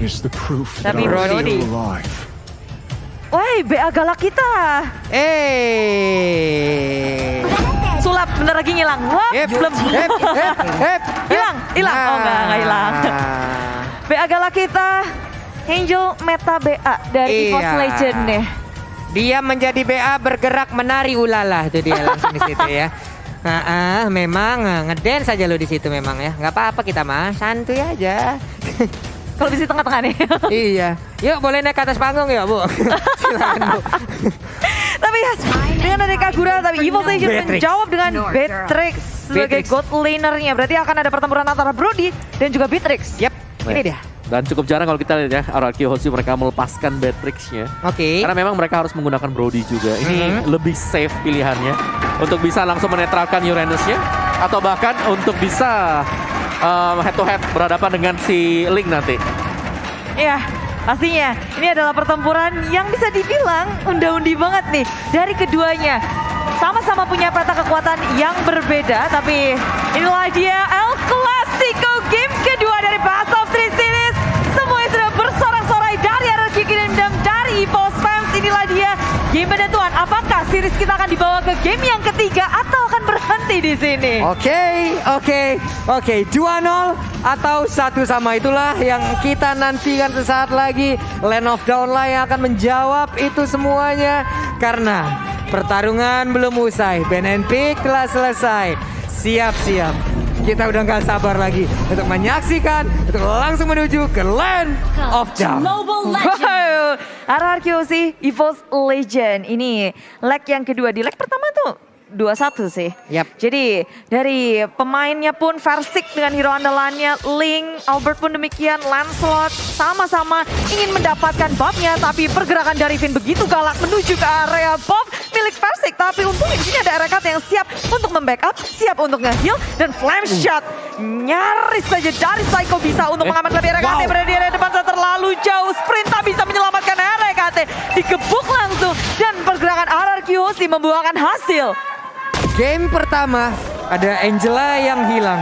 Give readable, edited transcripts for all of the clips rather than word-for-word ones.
is the proof that Tapi I'm Brody. still alive. Woi, BA galak kita. Sulap bentar lagi ngilang. Wah, belum. Hilang. Oh enggak hilang. BA galak kita. Angel meta BA dari EVOS Legend nih. Dia menjadi BA bergerak menari ulala tuh dia langsung di situ ya. Memang ngedance aja lo di situ memang ya. Nggak apa-apa kita mah, santuy aja. Kalau di tengah-tengah nih. Iya. Yuk boleh naik ke atas panggung ya Bu. Silakan Bu. Tapi ya, dengan ada Kagura, tapi EVOS Legend menjawab dengan Beatrix sebagai god lanernya. Berarti akan ada pertempuran antara Brody dan juga Beatrix. Yap, ini dia. Dan cukup jarang kalau kita lihat ya, RRQ Hoshi mereka melepaskan Beatrix-nya. Oke. Karena memang mereka harus menggunakan Brody juga. Ini lebih safe pilihannya. Untuk bisa langsung menetralkan Uranus-nya. Atau bahkan untuk bisa head to head berhadapan dengan si Link nanti. Ya, pastinya ini adalah pertempuran yang bisa dibilang unda-undi banget nih dari keduanya. Sama-sama punya peta kekuatan yang berbeda, tapi inilah dia El Clasico game kedua dari Best of Three Series. Semuanya sudah bersorak-sorai dari RRQ Kingdom, dari EVOS Fans. Inilah dia game penentuan. Apakah series kita akan dibawa ke game yang ketiga atau akan berhenti di sini? Oke. 2-0 atau 1-1 itulah yang kita nantikan sesaat lagi. Land of Dawn lah yang akan menjawab itu semuanya. Karena pertarungan belum usai. Ban and Pick telah selesai. Siap-siap. Kita udah gak sabar lagi untuk menyaksikan, untuk langsung menuju ke Land of Dawn. Wow, RRQ sih EVOS Legend. Ini leg yang kedua. Di leg pertama tuh 2-1 sih. Yap. Jadi dari pemainnya pun Versik dengan hero andalannya, Link, Albert pun demikian, Lancelot sama-sama ingin mendapatkan buffnya, tapi pergerakan dari Finn begitu galak menuju ke area buff milik Versik. Tapi untungnya di sini ada Erekat yang siap untuk membackup, siap untuk nge-heal, dan Flame Shot nyaris saja dari Psycho bisa untuk mengamankan Erekat. Berada di area depan terlalu jauh, sprint tak bisa menyelamatkan Erekat. Digebuk langsung dan pergerakan RRQ Hoshi membuahkan hasil. Game pertama ada Angela yang hilang.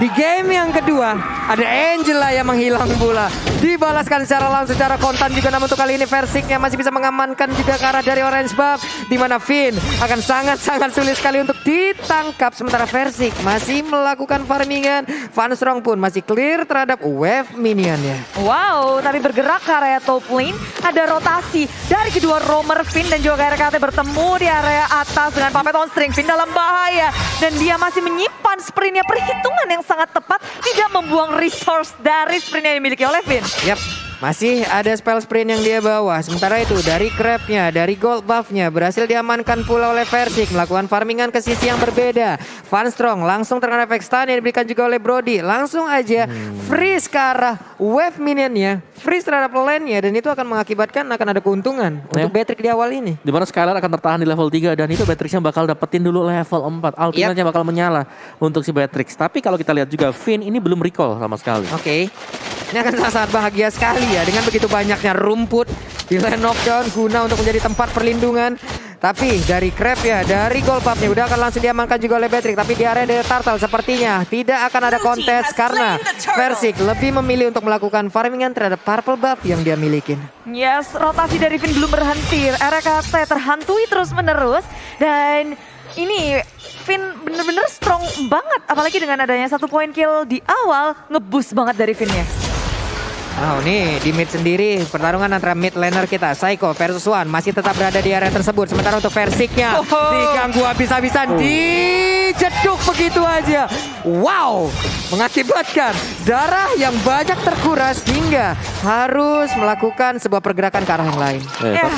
Di game yang kedua ada Angela yang menghilang pula. Dibalaskan secara langsung, secara kontan juga. Namun untuk kali ini Versiknya masih bisa mengamankan juga ke arah dari orange buff. Di mana Finn akan sangat-sangat sulit sekali untuk ditangkap. Sementara Versik masih melakukan farmingan. Van Strong pun masih clear terhadap wave minionnya. Wow, tapi bergerak ke area top lane. Ada rotasi dari kedua roamer Finn dan juga RKT bertemu di area atas dengan Puppet on String. Finn dalam bahaya dan dia masih menyimpan sprintnya. Perhitungan yang sangat tepat, tidak membuang resource dari sprint yang dimiliki oleh Finn. Yap, masih ada spell sprint yang dia bawa. Sementara itu dari crabnya, dari gold buffnya berhasil diamankan pula oleh Versik. Melakukan farmingan ke sisi yang berbeda. Van Strong langsung terkena efek stun yang diberikan juga oleh Brody. Langsung aja freeze ke arah wave minionnya. Freeze terhadap lane-nya dan itu akan mengakibatkan akan ada keuntungan untuk Beatrix di awal ini. Dimana Skylar akan tertahan di level 3 dan itu Beatrixnya bakal dapetin dulu level 4. Ultimate-nya bakal menyala untuk si Beatrix. Tapi kalau kita lihat juga Finn ini belum recall sama sekali. Oke. Ini akan sangat bahagia sekali ya dengan begitu banyaknya rumput di Land of Dawn guna untuk menjadi tempat perlindungan. Tapi dari Crab ya, dari gold buff-nya udah akan langsung diamankan juga oleh Beatrix. Tapi di area dari Turtle sepertinya tidak akan ada kontes karena Versik lebih memilih untuk melakukan farmingan terhadap purple buff yang dia miliki. Yes, rotasi dari Finn belum berhenti. RKT terhantui terus menerus dan ini Finn bener-bener strong banget. Apalagi dengan adanya 1 point kill di awal, nge-boost banget dari Finn-nya. Wow, nih di mid sendiri pertarungan antara mid laner kita Psycho versus One masih tetap berada di area tersebut. Sementara untuk Versiknya diganggu habis-habisan, dijeduk begitu aja. Wow, mengakibatkan darah yang banyak terkuras hingga harus melakukan sebuah pergerakan ke arah yang lain. Ya,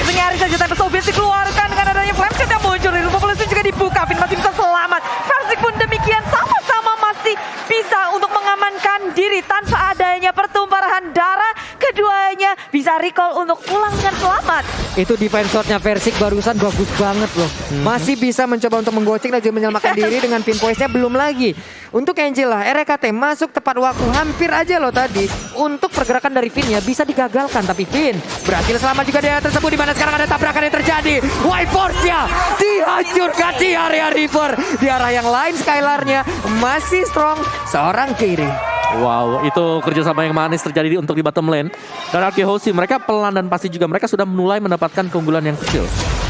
itu nyaris saja Tempest of Beast dikeluarkan dengan adanya Flame Shot yang muncul. Ilmu Polisi juga dibuka, Finn masih bisa selamat. Versik pun demikian, sama-sama masih bisa untuk mengamankan diri tanpa adanya pertumpahan darah. Keduanya bisa recall untuk pulang dengan selamat. Itu defense shotnya Versik barusan bagus banget loh. Masih bisa mencoba untuk menggocek dan juga menyelamatkan diri dengan pinpointnya belum lagi. Untuk Angela, RKT masuk tepat waktu hampir aja loh tadi. Untuk pergerakan dari Finn-nya bisa digagalkan. Tapi Finn berhasil selamat juga di area tersebut. Dimana sekarang ada tabrakan yang terjadi. White Force-nya dihancurkan di area river. Di arah yang lain Skylar-nya masih strong seorang kiri. Wow, itu kerjasama yang manis terjadi untuk di bottom lane. Dan Arkehosi mereka pelan dan pasti juga mereka sudah mulai mendapatkan keunggulan yang kecil.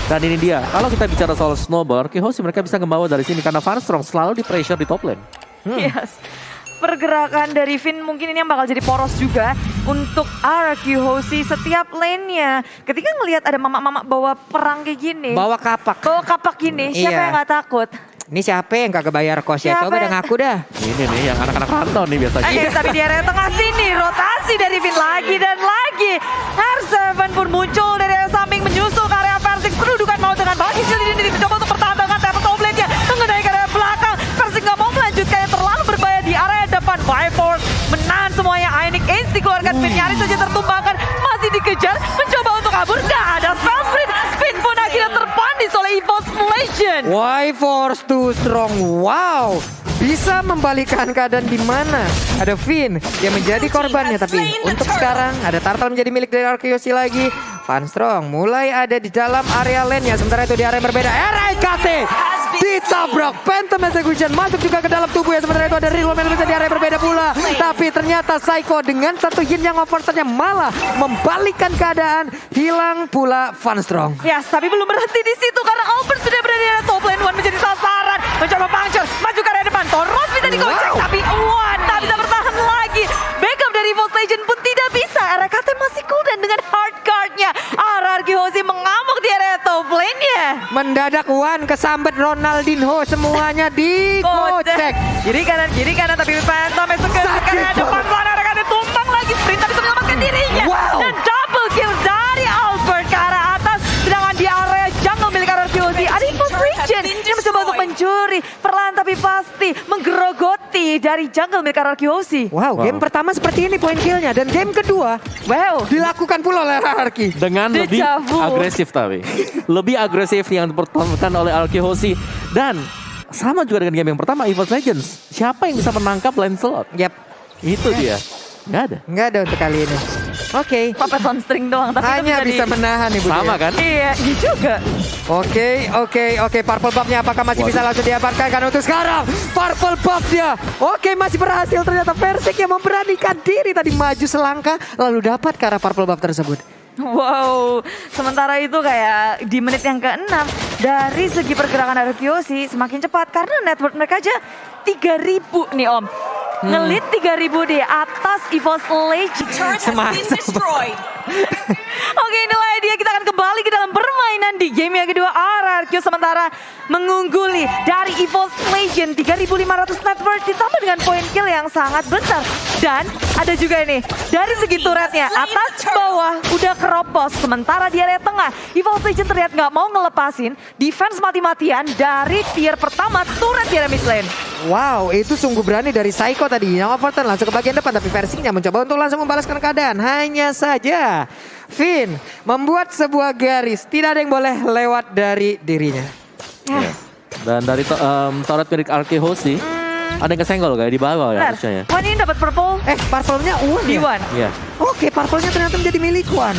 Dan ini dia, kalau kita bicara soal snowball, Arkehosi mereka bisa membawa dari sini karena Farstrong selalu di pressure di top lane. Yes. Pergerakan dari Finn mungkin ini yang bakal jadi poros juga untuk Arkehosi setiap lane-nya. Ketika ngelihat ada mama-mama bawa perang kayak gini, Bawa kapak. gini, siapa Iya. yang nggak takut? Ini siapa yang kagak bayar kos ya? Siapa Coba yang- udah ngaku dah. Ini nih yang anak-anak rantau nih biasanya. Tapi di area tengah sini rotasi dari Finn lagi dan lagi. R7 pun muncul dari area samping menyusul ke area Versik. Kedudukan mau dengan bagi ini mencoba untuk pertahankan tempo top lane-nya. Mengenai ke area belakang. Versik nggak mau melanjutkan yang terlalu berbahaya di area depan. Viper menahan semuanya. Ionic Ace dikeluarkan. Finn nyaris saja tertumbangkan. Masih dikejar. Mencoba untuk kabur. Nggak ada spell sprint. Finn pun akhirnya terpandis oleh EVOS Legend. Why Force too strong? Wow, bisa membalikan keadaan di mana ada Finn yang menjadi korbannya, tapi untuk sekarang ada Turtle menjadi milik dari Arkehosi lagi. Farstrong mulai ada di dalam area lane-nya, sementara itu di area yang berbeda. RKT ditabrak, Phantom Execution masuk juga ke dalam tubuhnya, sementara itu ada Real yang di area yang berbeda pula. Tapi ternyata Psycho dengan satu hit yang overturn-nya malah membalikkan keadaan, hilang pula Farstrong. Ya, tapi belum berhenti di situ karena Albert sudah berada di area top lane. One menjadi sasaran, mencoba puncture, maju ke area depan. Toros bisa digocek, Wow. tapi One tak bisa bertahan lagi. Backup dari EVOS Legend pun tidak bisa. RKT masih cooldown dengan hard card-nya. Arkehosi mengamuk di area top lane-nya. Mendadak Wan kesambet Ronaldinho, semuanya digocek. Kiri kanan tapi Phantom execute ke area depan. One RKT tumbang lagi. Sprint tapi bisa menyelamatkan dirinya. Wow. Dan double kill dari Albert ke arah atas. Sedangkan di area jungle milik Arkehosi ada EVOS Legend yang mencoba untuk mencuri. Perlahan tapi pasti menggerogoti dari jungle milik Arkehosi. Wow, game pertama seperti ini poin killnya, dan game kedua Wow. dilakukan pula oleh Arki. Dengan lebih Deja vu. agresif tapi. Lebih agresif yang dipertontonkan oleh Arkehosi. Dan sama juga dengan game yang pertama, EVOS Legends. Siapa yang bisa menangkap Lancelot? Yap, Itu dia. Nggak ada. nggak ada untuk kali ini. Oke, Puppet on string doang tapi hanya itu bisa menahan nih Bu. Sama kan? Iya, iya juga. Oke. Purple buff-nya apakah masih bisa langsung diamankan? Karena untuk sekarang Purple buff-nya oke, masih berhasil. Ternyata Versik yang memberanikan diri tadi maju selangkah lalu dapat ke arah Purple buff tersebut. Wow, sementara itu kayak di menit yang ke-6 dari segi pergerakan Arkehosi semakin cepat karena network mereka aja 3.000 nih Om. Ngelit 3.000 di atas EVOS Legend. Oke, inilah dia, kita akan kembali ke dalam permainan di game yang kedua. RRQ sementara mengungguli dari EVOS Legend 3.500 net worth ditambah dengan poin kill yang sangat besar. Dan ada juga ini dari segi turretnya atas bawah udah keropos, sementara di area tengah EVOS Legend terlihat nggak mau ngelepasin defense mati-matian dari tier pertama turret di area mid lane. Wow, itu sungguh berani dari Psycho tadi. Yang overturn langsung ke bagian depan, tapi Versiknya mencoba untuk langsung membalaskan keadaan. Hanya saja Finn membuat sebuah garis, tidak ada yang boleh lewat dari dirinya. Iya. Dan dari turret milik Arkehosi, ada yang kesenggol kayak di bawah ya harusnya ya. Wan ini dapat purple Purple-nya Wan di ya? Wan. Iya. Oke, Purple-nya ternyata menjadi milik Wan.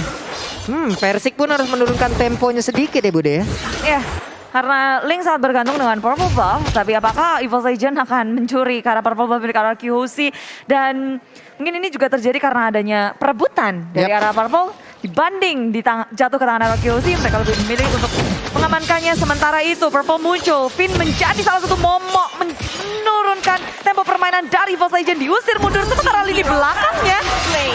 Versik pun harus menurunkan temponya sedikit ya Bude ya. Ya, karena Link sangat bergantung dengan Purple Buff, tapi apakah EVOS Legend akan mencuri karena Purple Buff milik Arkehosi? Dan mungkin ini juga terjadi karena adanya perebutan dari arah Purple dibanding jatuh ke tangan Arkehosi, mereka lebih memilih untuk mengamankannya. Sementara itu Purple muncul, Finn menjadi salah satu momok menurunkan tempo permainan dari EVOS Legend, diusir mundur. Sementara lini belakangnya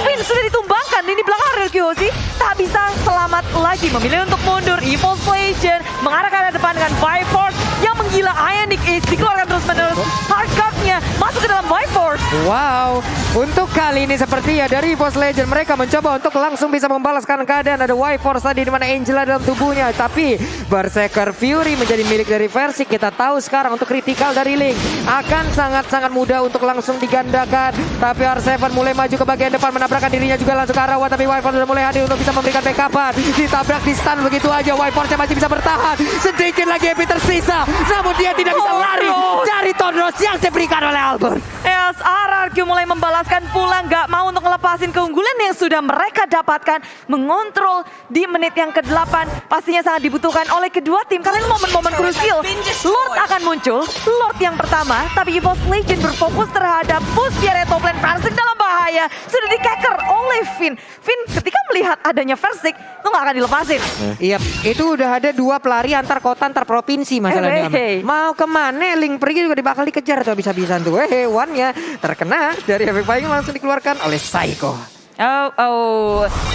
Finn sudah ditumbangkan, lini belakang Arkehosi tak bisa selamat lagi, memilih untuk mundur. EVOS Legend mengarah ke arah depan dengan Viforce yang menggila. Ionic Ace dikeluarkan terus-menerus, hardcard-nya masuk ke dalam Viforce. Wow, untuk kali ini sepertinya dari EVOS Legend mereka mencoba untuk langsung bisa membalaskan keadaan. Ada Y-Force tadi di mana Angela dalam tubuhnya, tapi Berserker Fury menjadi milik dari Versik. Kita tahu sekarang untuk kritikal dari Link akan sangat-sangat mudah untuk langsung digandakan. Tapi R7 mulai maju ke bagian depan, menabrakkan dirinya juga langsung ke arah Wan, tapi Y-Force sudah mulai hadir untuk bisa memberikan backupan. Ditabrak di stun begitu aja, Y-Force masih bisa bertahan. Sedikit lagi Epi tersisa, namun dia tidak bisa lari dari Tondros yang diberikan oleh oleh Albert. Yes, RRQ mulai membalaskan pula, nggak mau untuk ngelepasin keunggulan yang sudah mereka dapatkan. Mengontrol di menit yang ke-8 pastinya sangat dibutuhkan oleh kedua tim. Karena ini momen-momen krusial. Lord akan muncul, Lord yang pertama. Tapi EVOS Legend berfokus terhadap push di area top lane. Versik dalam bahaya. Sudah di-cacker oleh Finn. Finn ketika melihat adanya Versik, itu nggak akan dilepasin. Iya, itu udah ada 2 pelari antar kota, antar provinsi masalahnya. Mau kemana? Link pergi juga bakal dikejar tuh bisa-bisan tuh. One-nya terkena dari efek payung langsung dikeluarkan oleh Psycho.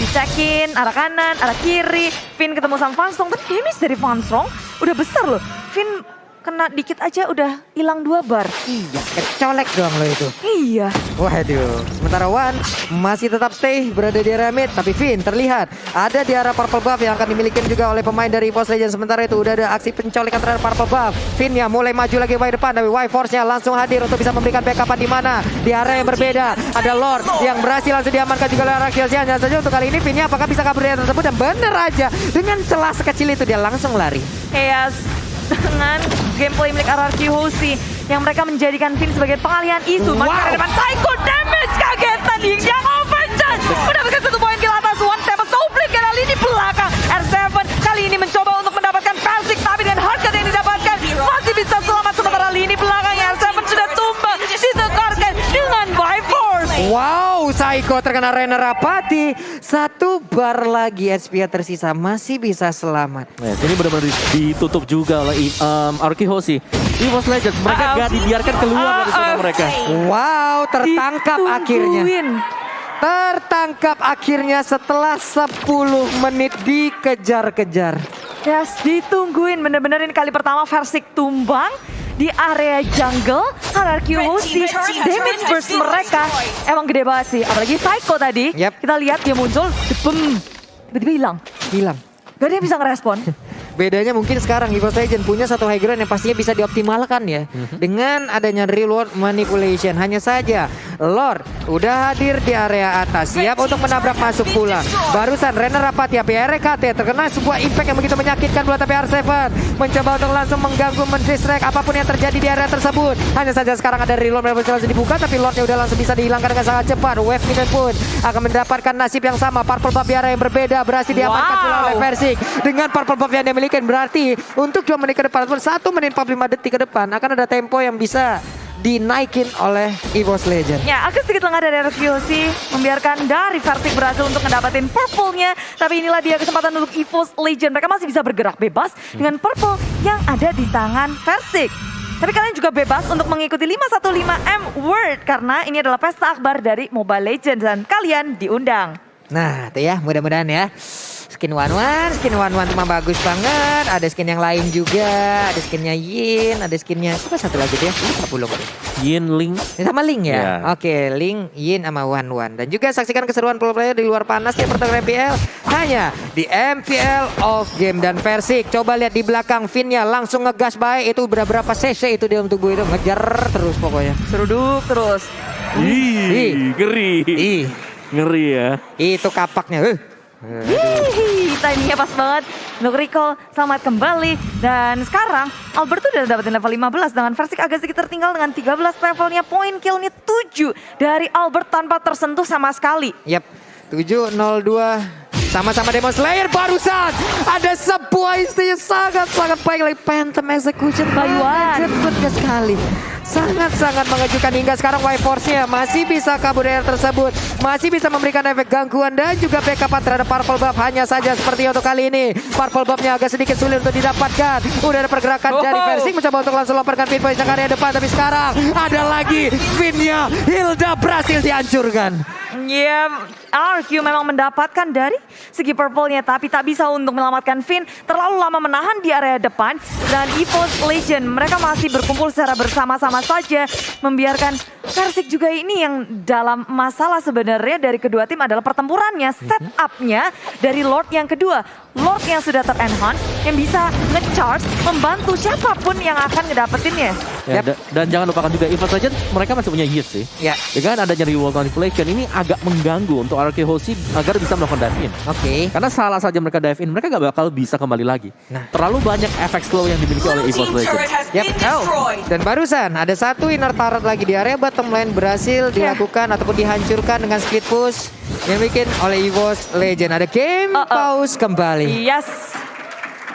Dicekin arah kanan, arah kiri. Finn ketemu sama Vanstrong, tapi damage dari Vanstrong udah besar loh. Finn kena dikit aja udah hilang 2 bar. Iya, kecolek doang lo itu. Iya. Waduh, sementara Wan masih tetap stay berada di area mid. Tapi Finn terlihat ada di arah purple buff yang akan dimiliki juga oleh pemain dari EVOS Legends. Sementara itu udah ada aksi pencolekan terhadap purple buff. Finn yang mulai maju lagi ke depan. Tapi Y-Force-nya langsung hadir untuk bisa memberikan backupan di mana. Di area yang berbeda. Ada Lord yang berhasil langsung diamankan juga oleh Arachilsia. Hanya saja untuk kali ini Finn-nya apakah bisa kabur dari tersebut. Dan bener aja dengan celah sekecil itu dia langsung lari. Yes. Dengan gameplay milik RRQ Hoshi yang mereka menjadikan Finn sebagai pengalihan isu. Wow. Maka depan Psycho damage kagetan yang overcharge. Mendapatkan 1 poin kill atas. One step Soulblade kali ini belakang. R7 kali ini mencoba untuk mendapatkan Versik. Tapi dengan hardcut yang didapatkan masih bisa selamat. Sementara lini belakangnya R7 sudah tumbang. Ditekarkan dengan Y-Force. Wow, Psycho terkena Rainer Rapati. 1 bar lagi SPA tersisa masih bisa selamat. Nah, ini benar-benar ditutup juga oleh RRQ Hoshi. EVOS Legends mereka gak dibiarkan keluar dari zona mereka. Wow, tertangkap akhirnya. Tertangkap akhirnya setelah 10 menit dikejar-kejar. Yes, ditungguin. Bener-bener ini kali pertama Versik tumbang di area jungle. RRQ Hoshi damage burst mereka emang gede banget sih. Apalagi Psycho tadi. Yep. Kita lihat dia muncul, tiba-tiba hilang. Hilang. Gak ada yang bisa ngerespon. Bedanya mungkin sekarang EVOS Legends punya 1 high ground yang pastinya bisa dioptimalkan ya. Dengan adanya reward manipulation. Hanya saja Lord udah hadir di area atas. Siap untuk menabrak masuk pula. Barusan Rainer Rapati RKT terkena sebuah impact yang begitu menyakitkan pula. Tapi R7 mencoba untuk langsung mengganggu, mendistract apapun yang terjadi di area tersebut. Hanya saja sekarang ada reload yang langsung dibuka. Tapi Lordnya udah langsung bisa dihilangkan dengan sangat cepat. Wave Minion pun akan mendapatkan nasib yang sama. Purple buff di area yang berbeda. Berhasil diamankan pula oleh Versik. Dengan purple buff yang dia miliki. Berarti untuk 2 menit ke depan ataupun 1 menit 45 detik ke depan akan ada tempo yang bisa dinaikin oleh EVOS Legends. Ya, agak sedikit lengah dari RRQ Hoshi membiarkan dari Versik berhasil untuk ngedapatin purple-nya. Tapi inilah dia kesempatan untuk EVOS Legends. Mereka masih bisa bergerak bebas dengan purple yang ada di tangan Versik. Tapi kalian juga bebas untuk mengikuti 515M World karena ini adalah pesta akbar dari Mobile Legends dan kalian diundang. Nah, itu ya, mudah-mudahan ya. Skin one cuma bagus banget. Ada skin yang lain juga. Ada skinnya Yin, ada skinnya apa satu lagi tuh ya? Lupa belum. Yin, Ling. Ini sama Ling ya? Yeah. Oke, Ling, Yin sama Wan. Dan juga saksikan keseruan pro player di luar panasnya pertandingan MPL hanya di MPL Off Game. Dan Versik coba lihat di belakang Finn-nya langsung ngegas baik. Itu berapa cc itu dia untuk gue itu ngejar terus pokoknya. Seruduk terus. Ngeri. Ngeri ya. Itu kapaknya. Timingnya pas banget untuk recall, selamat kembali. Dan sekarang Albert tuh udah dapetin level 15 dengan Versik agak sedikit tertinggal dengan 13 levelnya. Poin killnya 7 dari Albert tanpa tersentuh sama sekali. Yap, 7-0-2. Sama-sama Demon Slayer barusan ada sebuah istilah sangat-sangat baik lagi Phantom Execution by Wan. Cepetnya sekali. Sangat-sangat mengejutkan hingga sekarang Y-Force-nya masih bisa kabur dari tersebut. Masih bisa memberikan efek gangguan dan juga backup terhadap Purple Buff. Hanya saja seperti untuk kali ini Purple Buff-nya agak sedikit sulit untuk didapatkan. Udah ada pergerakan dari Versik mencoba untuk langsung lemparkan pinpoint ke area depan. Tapi sekarang ada lagi Finn-nya. Hilda berhasil dihancurkan. Ya, RQ memang mendapatkan dari segi purple-nya, tapi tak bisa untuk menyelamatkan Finn. Terlalu lama menahan di area depan. Dan EVOS Legends mereka masih berkumpul secara bersama-sama saja, membiarkan Versik juga ini yang dalam masalah sebenarnya dari kedua tim adalah pertempurannya, setup-nya dari Lord yang kedua. Lord yang sudah ter-enhance, yang bisa nge-charge, membantu siapapun yang akan ngedapetinnya. Ya, dan jangan lupakan juga EVOS Legends mereka masih punya hit sih. Ya. Dengan adanya reward manipulation ini agak mengganggu untuk RRQ Hoshi agar bisa melakukan dive in. Oke. Karena salah saja mereka dive in, mereka gak bakal bisa kembali lagi. Nah. Terlalu banyak efek slow yang dimiliki oleh EVOS Legends. Yap. Dan barusan ada satu inner turret lagi di area bottom lane berhasil dilakukan ataupun dihancurkan dengan split push yang bikin oleh EVOS Legends. Ada game pause kembali. Yes.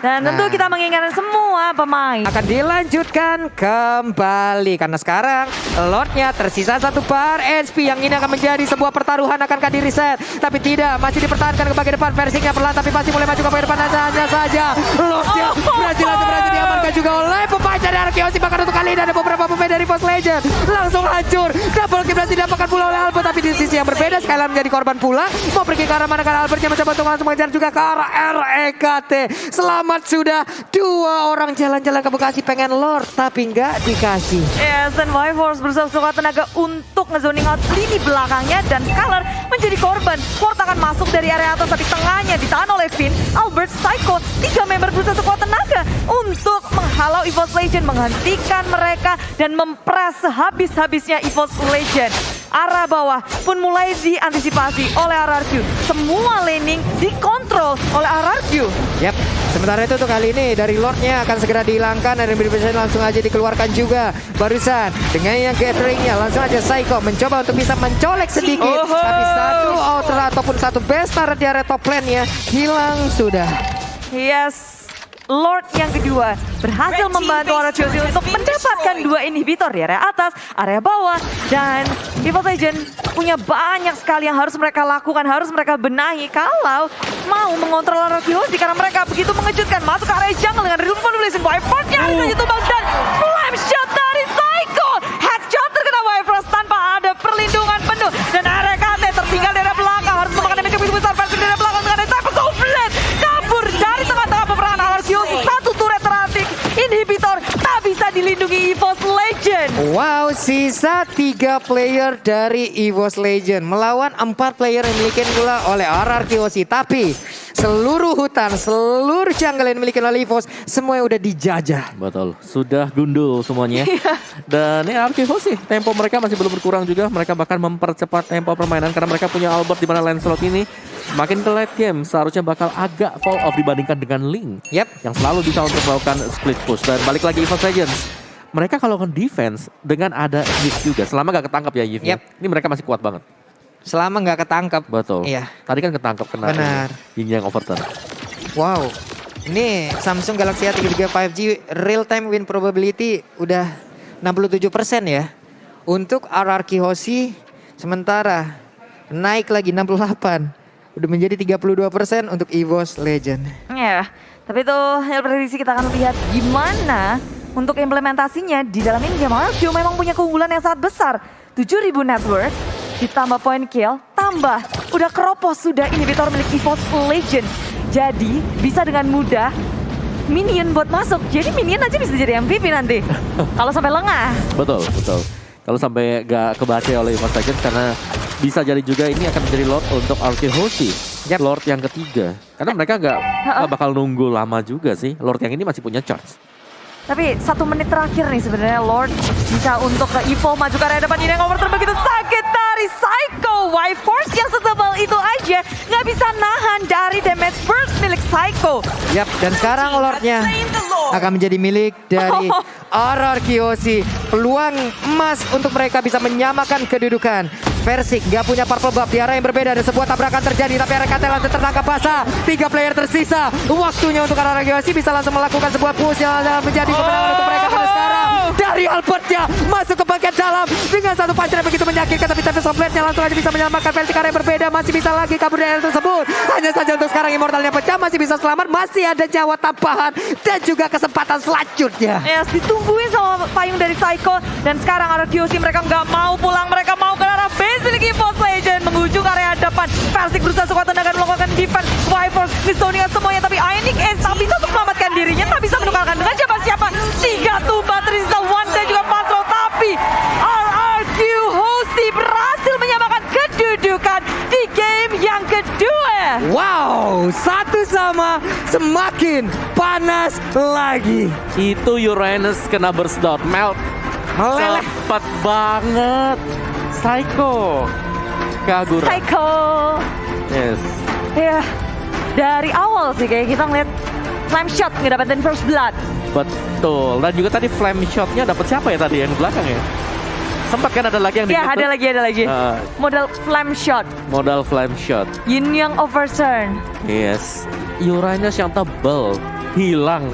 Dan tentu kita mengingatkan semua pemain. Akan dilanjutkan kembali. Karena sekarang Lordnya tersisa satu bar HP. Yang ini akan menjadi sebuah pertaruhan. Akankah di reset? Tapi tidak. Masih dipertahankan ke bagian depan. Versingnya perlahan tapi masih mulai maju ke bagian depan. Hanya saja Lordnya berhasil diamankan juga oleh pemain dari RRQ Hoshi. Bahkan untuk kali ini ada beberapa pemain dari EVOS Legends langsung hancur. Double kill berhasil didapatkan pula oleh Albert. Tapi di sisi yang berbeda Skylar menjadi korban pula. Mau pergi ke arah mana kan Albertnya mencoba untuk langsung mengejar juga ke arah REKT. Selamat sudah 2 orang jalan-jalan ke Bekasi pengen Lord tapi nggak dikasih. Yes, dan Y-Force berusaha sekuat tenaga untuk ngezoning out lini belakangnya dan Skylar menjadi korban. Ward akan masuk dari area atas tapi tengahnya ditahan oleh Finn, Albert, Psycho. 3 member berusaha sekuat tenaga untuk menghalau EVOS Legends, menghentikan mereka dan mempres sehabis-habisnya EVOS Legends. Arah bawah pun mulai diantisipasi oleh RRQ. Semua laning dikontrol oleh RRQ. Yap, sementara itu untuk kali ini dari Lordnya akan segera dihilangkan dan bisa langsung aja dikeluarkan juga. Barusan dengan yang gatheringnya langsung aja Psycho mencoba untuk bisa mencolek sedikit. Tapi satu outer ataupun satu best turret di area top lane-nya hilang sudah. Yes. Lord yang kedua berhasil membantu RRQ Hoshi untuk mendapatkan 2 inhibitor di area atas, area bawah. Dan EVOS Legends punya banyak sekali yang harus mereka lakukan, harus mereka benahi kalau mau mengontrol RRQ Hoshi. Karena mereka begitu mengejutkan, masuk ke area jungle dengan Relution Blazing Wyvern-nya harus saja tumbang dan flame shot dari Psycho. Headshot terkena Wyvern tanpa ada perlindungan penuh. Dan RKT tertinggal dari belakang, harus memakan damage yang begitu besar. Versi dari belakang dengan Cyber Goblin kabur dari tengah-tengah peperangan RRQ Hoshi. Satu turret teratik, inhibitor tak bisa dilindungi EVOS Legends. Wow, sisa 3 player dari EVOS Legends melawan 4 player yang dimiliki pula oleh RRQ Hoshi. Tapi seluruh hutan, seluruh jungle yang dimiliki oleh EVOS semuanya udah dijajah. Betul, sudah gundul semuanya. Dan ya RRQ Hoshi, tempo mereka masih belum berkurang juga. Mereka bahkan mempercepat tempo permainan karena mereka punya Albert di mana Lancelot ini semakin ke late game seharusnya bakal agak fall off dibandingkan dengan Ling. Yep. Yang selalu bisa untuk melakukan split push. Dan balik lagi EVOS Legends, mereka kalau kan defense dengan ada Yves juga. Selama gak ketangkap ya Yves. Yep. Ini mereka masih kuat banget. Selama nggak ketangkap. Betul. Iya. Tadi kan ketangkap kena Benar. Yin Yang overturn. Wow. Ini Samsung Galaxy A33 5G real time win probability udah 67% ya. Untuk RRQ Hoshi sementara naik lagi 68. Udah menjadi 32% untuk EVOS Legends. Ya, tapi itu yang prediksi kita akan lihat gimana untuk implementasinya di dalam ini game. RRQ memang punya keunggulan yang sangat besar. 7.000 net worth, ditambah point kill, tambah udah keropos sudah inhibitor milik EVOS Legends. Jadi bisa dengan mudah minion buat masuk. Jadi minion aja bisa jadi MVP nanti. Kalau sampai lengah. Betul, betul. Kalau sampai gak kebaca oleh EVOS Legends karena bisa jadi juga ini akan menjadi Lord untuk RRQ Hoshi. Yep. Lord yang ketiga. Karena mereka gak bakal nunggu lama juga sih. Lord yang ini masih punya charge. Tapi 1 menit terakhir nih sebenarnya Lord bisa untuk ke Evo maju ke area depan. Ini yang over begitu sakit dari Psycho. Y-Force yang setebal itu aja nggak bisa nahan dari damage burst milik Psycho. Yap, dan sekarang Lordnya akan menjadi milik dari RRQ Hoshi. Peluang emas untuk mereka bisa menyamakan kedudukan. Versik nggak punya purple buff di arah yang berbeda. Ada sebuah tabrakan terjadi tapi RKT langsung tertangkap basah. 3 player tersisa. Waktunya untuk RRQ Hoshi bisa langsung melakukan sebuah push yang menjadi kemenangan untuk mereka pada sekarang. Dari Albertnya masuk ke bagian dalam dengan satu punch yang begitu menyakitkan, tapi Tempest of Blade-nya langsung aja bisa menyelamatkan Versik area yang berbeda. Masih bisa lagi kabur dari area tersebut. Hanya saja untuk sekarang Immortalnya pecah, masih bisa selamat, masih ada nyawa tambahan dan juga kesempatan selanjutnya. Yes, ditungguin sama payung dari Psycho. Dan sekarang RRQ Hoshi mereka nggak mau pulang, mereka mau ke arah base milik EVOS Legends menuju ke area depan. Versik berusaha sekuat tenaga melakukan defense. Y-Force mistoning semuanya, tapi Ionic Ace tak bisa untuk menyelamatkan dirinya, tak bisa menukarkan dengan siapa-siapa. 3 tumbang tersisa One dan juga Patrol, tapi RRQ Hoshi berhasil menyamakan kedudukan di game yang kedua. Wow, satu sama semakin panas lagi. Itu Uranus kena burst dot melt. Meleleh. Cepat banget. Psycho Kagura. Psycho. Yes. Ya, dari awal sih kayak kita ngeliat flame shot ngedapetin first blood. Betul. Dan juga tadi flame shotnya dapat siapa ya tadi yang di belakang ya? Sempat kan ada lagi yang di Ya, ada lagi. Modal flame shot. modal flame shot. Yin yang overturn. Yes. Uranus yang tebel hilang.